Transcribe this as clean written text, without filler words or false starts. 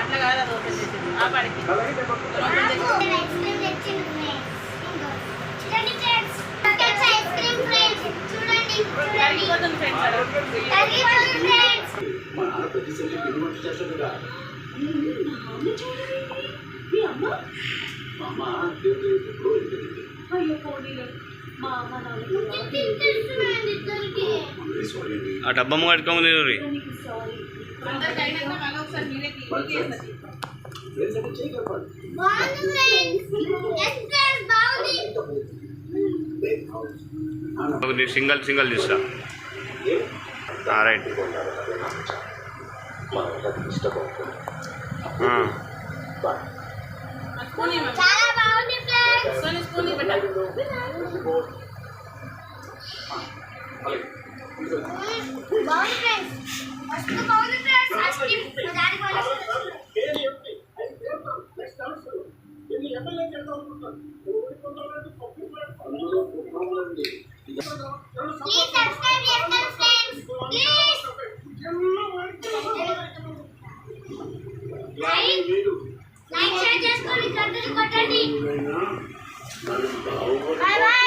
అట్లా కాదు, అది ఓపెన్ చేసింది ఆ పాడికి కరిగిపోతుంది ఆ డబ్బమ్మ కట్టుకోమని సింగల్ సింగల్ తీస్తా. రైట్. చాలా బాగుంది ఫ్రెండ్స్. బాగుంది ఫ్రెండ్స్. మస్తు బాగుంది ఫ్రెండ్స్. ఐస్ క్రీమ్ మా డాడీ కొనేసారు. ప్లీజ్ సబ్స్క్రైబ్ చేయండి ఫ్రెండ్స్. ప్లీజ్ లైక్ షేర్ చేసుకోండి, గంటలు కొట్టండి. Bye bye.